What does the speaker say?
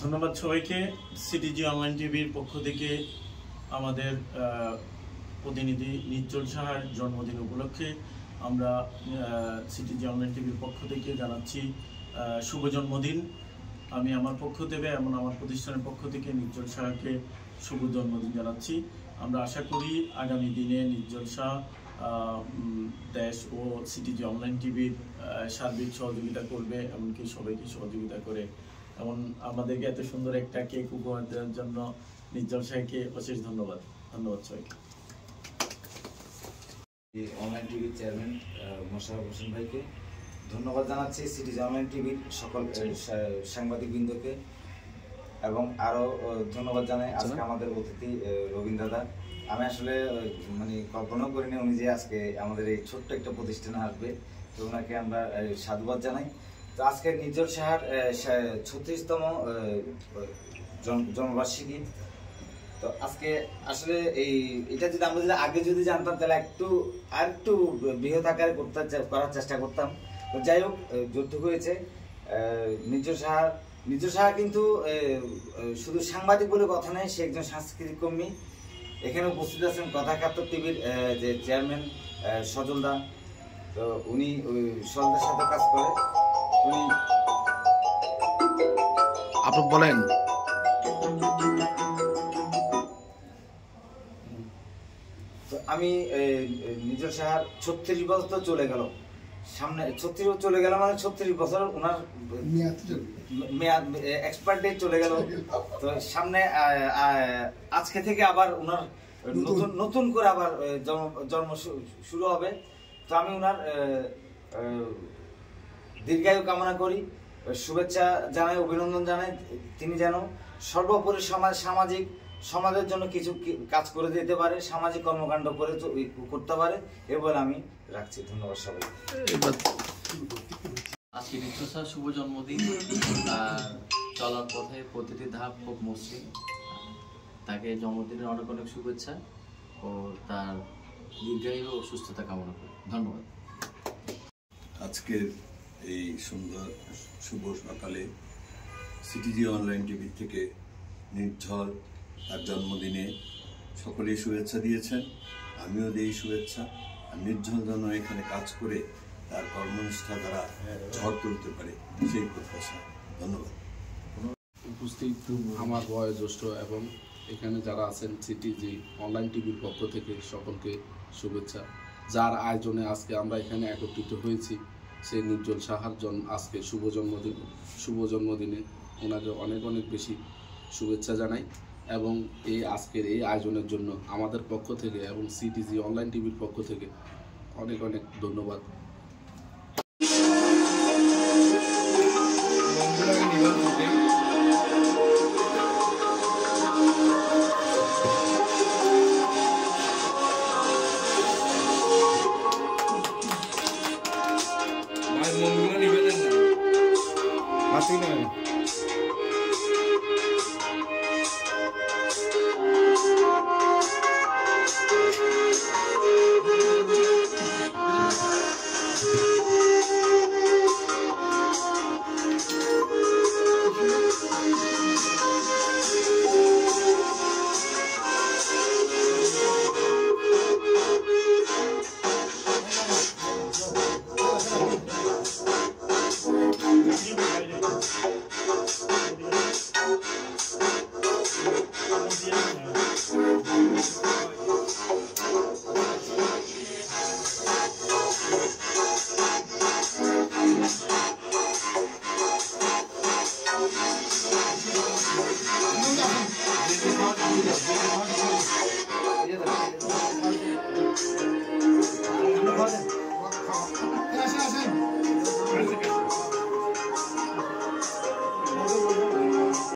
ধন্যবাদ সবাইকে। CTG online টিভির পক্ষ থেকে আমাদের প্রতিনিধি নিজ্জল সাহার জন্মদিন উপলক্ষে আমরা সিটিজি অনলাইন টিভির পক্ষ থেকে জানাচ্ছি শুভ জন্মদিন। আমি আমার পক্ষ থেকে এবং আমার প্রতিষ্ঠানের পক্ষ থেকে নিজ্জল সাহাকে শুভ জন্মদিন জানাচ্ছি। আমরা আশা করি আগামী দিনে নিজ্জল সাহা দেশ ও সিটিজি অনলাইন টিভির সার্বিক সহযোগিতা করবে, এমনকি সবাইকে সহযোগিতা করে। এবং আমাদেরকে এত সুন্দর একটা কেক উপহার দেওয়ার জন্য নিজ্জল সাহাকে অশেষ ধন্যবাদ। ধন্যবাদ সবাইকে। অনলাইন টিভির চেয়ারম্যান মোশাররফ হোসেন ভাইকে ধন্যবাদ জানাচ্ছি, সিটিজি অনলাইন টিভির সকল সাংবাদিকবৃন্দকে, এবং আরও ধন্যবাদ জানাই আজকে আমাদের অতিথি রবীন দাদা। আমি আসলে মানে কল্পনাও করিনি উনি যে আজকে আমাদের এই ছোট্ট একটা প্রতিষ্ঠানে আসবে, তো ওনাকে আমরা সাধুবাদ জানাই। তো আজকে নিজ্জল সাহার 36তম জন্মবার্ষিকী। তো আজকে আসলে এটা যদি আমরা আগে যদি জানতাম তাহলে আরেকটু বৃহৎ আকারে করার চেষ্টা করতাম। তো যাই হোক, যতটুকু হয়েছে। নিজ্জল সাহা কিন্তু শুধু সাংবাদিক বলে কথা নেই, সে একজন সাংস্কৃতিক কর্মী। এখানে উপস্থিত আছেন কথাকাত্তর টিভির যে চেয়ারম্যান সজল দা। তো উনি সজলদার সাথে কাজ করে। উনি আপনি বলেন। তো আমি নিজ্জল সাহার 36 বছর তো চলে গেল, সামনে 36 বছর চলে গেল, মানে 36 বছর ওনার মেয়াদ এক্সপায়ার ডেট চলে গেল। তো সামনে আজকে থেকে আবার ওনার নতুন করে আবার জন্ম শুরু হবে। তো আমি ওনার দীর্ঘায়ু কামনা করি, শুভেচ্ছা জানাই, অভিনন্দন জানাই। তিনি যেন সর্বোপরি সমাজের জন্য কিছু কাজ করে দিতে পারে, সামাজিক কর্মকাণ্ড করতে পারে, এ বলে আমি রাখছি। ধন্যবাদ সবাই। আজকে নিজ্জল সাহার শুভ জন্মদিন। চলার পথে প্রতিটি ধাপ খুব মসৃণ। তাকে জন্মদিনের অনেক অনেক শুভেচ্ছা ও তার দীর্ঘায়ু ও সুস্থতা কামনা করি। ধন্যবাদ। আজকের এই সুন্দর শুভ সকালে সিটিজি অনলাইন টিভি থেকে নিজ্জল তার জন্মদিনে সকলেই শুভেচ্ছা দিয়েছেন, আমিও দিই শুভেচ্ছা। আর নিজ্জল যেন এখানে কাজ করে তার কর্মনিষ্ঠা দ্বারা ঝড় তুলতে পারে, সেই প্রত্যাশা। ধন্যবাদ। উপস্থিত আমার বয়োজ্যেষ্ঠ এবং এখানে যারা আছেন সিটিজি অনলাইন টিভির পক্ষ থেকে সকলকে শুভেচ্ছা। যার আয়োজনে আজকে আমরা এখানে একত্রিত হয়েছি সেই নিজ্জল সাহার আজকে শুভ জন্মদিনে ওনাকে অনেক অনেক বেশি শুভেচ্ছা জানাই। এবং আজকের এই আয়োজনের জন্য আমাদের পক্ষ থেকে এবং সিটিজি অনলাইন টিভির পক্ষ থেকে অনেক অনেক ধন্যবাদ।